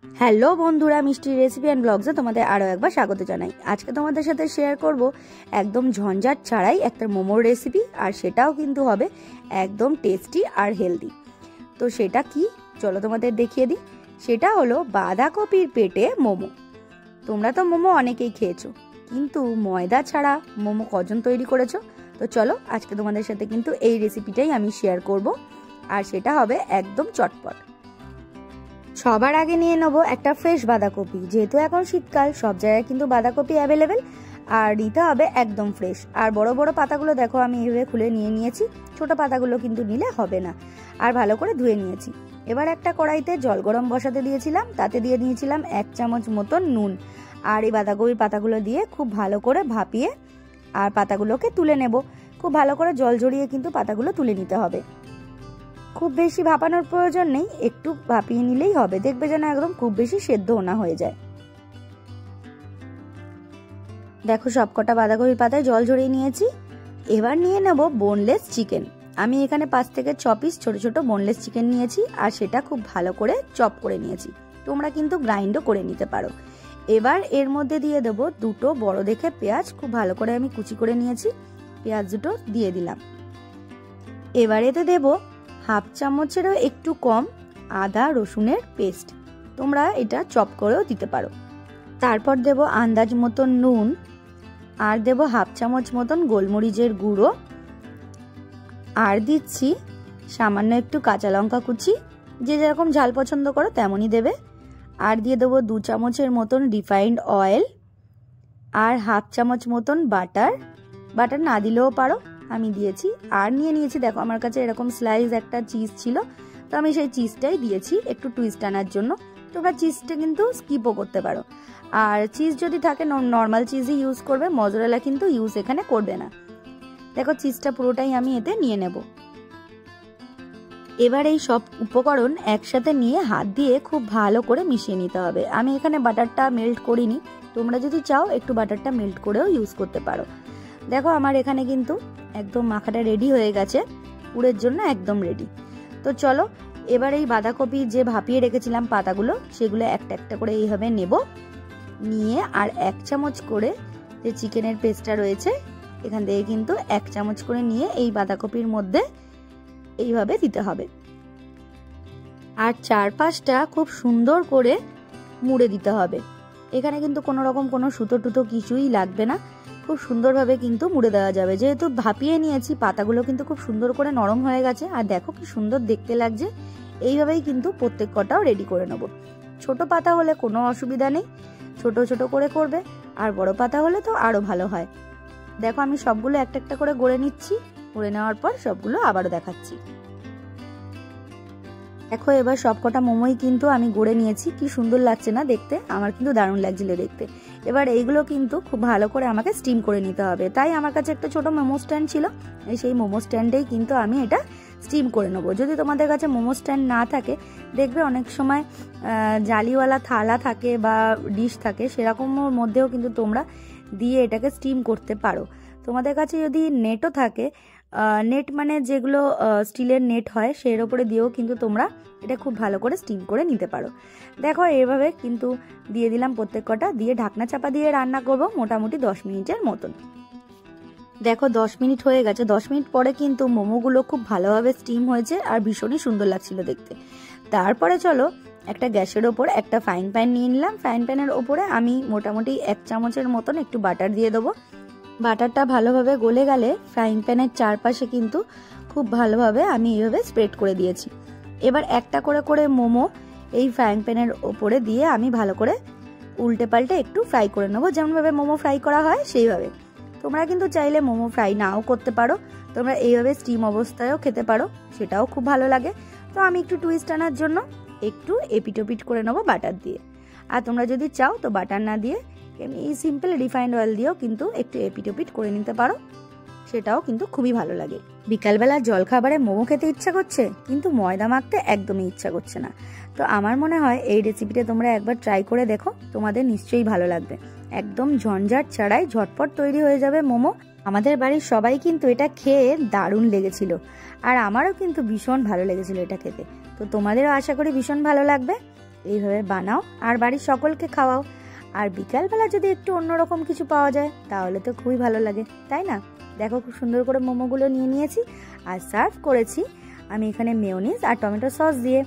Hello বন্ধুরা, মিষ্টি recipe and ব্লগসে তোমাদের আরও একবার স্বাগত জানাই। আজকে তোমাদের সাথে শেয়ার করব একদম ঝঞ্ঝাট ছাড়াই একটা মোমোর রেসিপি, আর সেটাও কিন্তু হবে একদম টেস্টি আর হেলদি। তো সেটা কি, চলো তোমাদের দেখিয়ে দিই। সেটা হলো বাঁধাকপির পেটে মোমো। তোমরা তো মোমো অনেকেই খেয়েছো, কিন্তু ময়দা ছাড়া মোমো কজন তৈরি করেছো? তো চলো আজকে তোমাদের সাথে কিন্তু এই রেসিপিটাই আমি শেয়ার করব, আর সেটা হবে একদম চটপট। সবার আগে নিয়ে নেবো একটা ফ্রেশ বাঁধাকপি। যেহেতু এখন শীতকাল, সব জায়গায় কিন্তু বাঁধাকপি অ্যাভেলেবেল, আর নিতে হবে একদম ফ্রেশ। আর বড় বড় পাতাগুলো দেখো আমি এইভাবে খুলে নিয়ে নিয়েছি, ছোট পাতাগুলো কিন্তু নিলে হবে না। আর ভালো করে ধুয়ে নিয়েছি। এবার একটা কড়াইতে জল গরম বসাতে দিয়েছিলাম, তাতে দিয়ে নিয়েছিলাম 1 চামচ মতন নুন। আর এই বাঁধাকপির পাতাগুলো দিয়ে খুব ভালো করে ভাপিয়ে আর পাতাগুলোকে তুলে নেব। খুব ভালো করে জল ঝরিয়ে কিন্তু পাতাগুলো তুলে নিতে হবে। খুব বেশি ভাপানোর প্রয়োজন নেই, একটু ভাপিয়ে নিলেই হবে। দেখবে যেন একদম খুব বেশি সেদ্ধও না হয়ে যায়। দেখো সবকটা বাঁধাকপির পাতায় জল ঝরিয়ে নিয়েছি। এবার নিয়ে নেব বোনলেস চিকেন। আমি এখানে 5 থেকে 6 পিস ছোট ছোট বোনলেস চিকেন নিয়েছি, আর সেটা খুব ভালো করে চপ করে নিয়েছি। তোমরা কিন্তু গ্রাইন্ডও করে নিতে পারো। এবার এর মধ্যে দিয়ে দেবো দুটো বড় দেখে পেঁয়াজ, খুব ভালো করে আমি কুচি করে নিয়েছি। পেঁয়াজ দুটো দিয়ে দিলাম। এবার এতে দেবো 1/2 চামচেরও একটু কম আদা রসুনের পেস্ট। তোমরা এটা চপ করেও দিতে পারো। তারপর দেব আন্দাজ মতন নুন, আর দেব 1/2 চামচ মতন গোলমরিচের গুঁড়ো, আর দিচ্ছি সামান্য একটু কাঁচা লঙ্কা কুচি। যে যেরকম ঝাল পছন্দ করো তেমনই দেবে। আর দিয়ে দেবো 2 চামচের মতন রিফাইন্ড অয়েল, আর 1/2 চামচ মতন বাটার। বাটার না দিলেও পারো, আমি দিয়েছি। আর নিয়ে নিয়েছি, দেখো আমার কাছে এরকম স্লাইস একটা চিজ ছিল, তো আমি সেই চিজটাই দিয়েছি একটু টুইস্ট আনার জন্য। তোমরা চিজটা কিন্তু স্কিপও করতে পারো। আর চিজ যদি থাকে নর্মাল চিজই ইউজ করবে, মজরেলা কিন্তু ইউজ এখানে করবে না। দেখো চিজটা পুরোটাই আমি এতে নিয়ে নেব। এবার এই সব উপকরণ একসাথে নিয়ে হাত দিয়ে খুব ভালো করে মিশিয়ে নিতে হবে। আমি এখানে বাটারটা মেল্ট করিনি, তোমরা যদি চাও একটু বাটারটা মেল্ট করেও ইউজ করতে পারো। দেখো আমার এখানে কিন্তু একদম মাখাটা রেডি হয়ে গেছে, পুরের জন্য একদম রেডি। তো চলো এবার এই বাঁধাকপি যে ভাপিয়ে রেখেছিলাম পাতাগুলো, সেগুলো একটা একটা করে এইভাবে নেব। নিয়ে আর 1 চামচ করে যে চিকেনের পেস্টটা রয়েছে এখান থেকে কিন্তু 1 চামচ করে নিয়ে এই বাঁধাকপির মধ্যে এইভাবে দিতে হবে। আর চারপাশটা খুব সুন্দর করে মুড়ে দিতে হবে। এখানে কিন্তু কোনো রকম কোনো সুতো টুতো কিছুই লাগবে না, খুব সুন্দরভাবে কিন্তু মুড়ে দেওয়া যাবে। যেহেতু ভাপিয়ে নিয়েছি, পাতাগুলো কিন্তু খুব সুন্দর করে নরম হয়ে গেছে, আর দেখো কি সুন্দর দেখতে লাগছে। এইভাবেই কিন্তু প্রত্যেক কটাও রেডি করে নেব। ছোট পাতা হলে কোনো অসুবিধা নেই, ছোট ছোট করে করবে। আর বড় পাতা হলে তো আরো ভালো হয়। দেখো আমি সবগুলো একটা একটা করে গড়ে নিচ্ছি। গড়ে নেওয়ার পর সবগুলো আবারও দেখাচ্ছি। দেখো এবার সবকটা মোমোই কিন্তু আমি গড়ে নিয়েছি। কি সুন্দর লাগছে না দেখতে? আমার কিন্তু দারুণ লাগছিল দেখতে। এবার এইগুলো কিন্তু খুব ভালো করে আমাকে স্টিম করে নিতে হবে। তাই আমার কাছে একটা ছোট মোমো স্ট্যান্ড ছিল, সেই মোমো স্ট্যান্ডেই কিন্তু আমি এটা স্টিম করে নেবো। যদি তোমাদের কাছে মোমো স্ট্যান্ড না থাকে, দেখবে অনেক সময় জালিওয়ালা থালা থাকে বা ডিশ থাকে, সেরকমের মধ্যেও কিন্তু তোমরা দিয়ে এটাকে স্টিম করতে পারো। তোমাদের কাছে যদি নেটও থাকে, নেট মানে যেগুলো স্টিলের নেট হয়, সের ওপরে দিয়েও কিন্তু তোমরা এটা খুব ভালো করে স্টিম করে নিতে পারো। দেখো এইভাবে কিন্তু দিয়ে দিলাম প্রত্যেক কটা, দিয়ে ঢাকনা চাপা দিয়ে রান্না করব মোটামুটি 10 মিনিটের মতন। দেখো 10 মিনিট হয়ে গেছে। 10 মিনিট পরে কিন্তু মোমোগুলো খুব ভালোভাবে স্টিম হয়েছে, আর ভীষণই সুন্দর লাগছিল দেখতে। তারপরে চলো একটা গ্যাসের ওপর একটা ফ্রাইং প্যান নিয়ে নিলাম। ফ্রাইং প্যানের ওপরে আমি মোটামুটি 1 চামচের মতন একটু বাটার দিয়ে দেবো। বাটারটা ভালোভাবে গলে গেলে ফ্রাইং প্যানের চারপাশে কিন্তু খুব ভালোভাবে আমি এইভাবে স্প্রেড করে দিয়েছি। এবার একটা করে করে মোমো এই ফ্রাইং প্যানের ওপরে দিয়ে আমি ভালো করে উল্টে পাল্টে একটু ফ্রাই করে নেবো, যেমনভাবে মোমো ফ্রাই করা হয় সেইভাবে। তোমরা কিন্তু চাইলে মোমো ফ্রাই নাও করতে পারো, তোমরা এইভাবে স্টিম অবস্থায়ও খেতে পারো, সেটাও খুব ভালো লাগে। তো আমি একটু টুইস্ট আনার জন্য একটু এপিটোপিট করে নেবো বাটার দিয়ে। আর তোমরা যদি চাও তো বাটার না দিয়ে এই সিম্পল রিফাইন্ড অয়েল দিয়েও কিন্তু একটু এপিটোপিট করে নিতে পারো, সেটাও কিন্তু খুবই ভালো লাগে। বিকালবেলা জলখাবারে মোমো খেতে ইচ্ছা করছে, কিন্তু ময়দা মাখতে একদমই ইচ্ছা করছে না। তো আমার মনে হয় এই রেসিপিটা তোমরা একবার ট্রাই করে দেখো, তোমাদের নিশ্চয়ই ভালো লাগবে। একদম ঝঞ্ঝাট ছাড়াই ঝটপট তৈরি হয়ে যাবে মোমো। আমাদের বাড়ির সবাই কিন্তু এটা খেয়ে দারুণ লেগেছিল, আর আমারও কিন্তু ভীষণ ভালো লেগেছিল এটা খেতে। তো তোমাদেরও আশা করি ভীষণ ভালো লাগবে। এইভাবে বানাও আর বাড়ির সকলকে খাওয়াও। আর বিকালবেলা যদি একটু অন্যরকম কিছু পাওয়া যায় তাহলে তো খুবই ভালো লাগে, তাই না? দেখো খুব সুন্দর করে মোমোগুলো নিয়ে নিয়েছি আর সার্ভ করেছি আমি এখানে মেয়োনিজ আর টমেটো সস দিয়ে।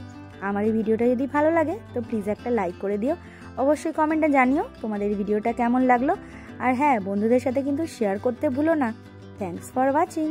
আমার এই ভিডিওটা যদি ভালো লাগে তো প্লিজ একটা লাইক করে দিও, অবশ্যই কমেন্টে জানিও তোমাদের এই ভিডিওটা কেমন লাগলো। আর হ্যাঁ, বন্ধুদের সাথে কিন্তু শেয়ার করতে ভুলো না। Thanks for watching.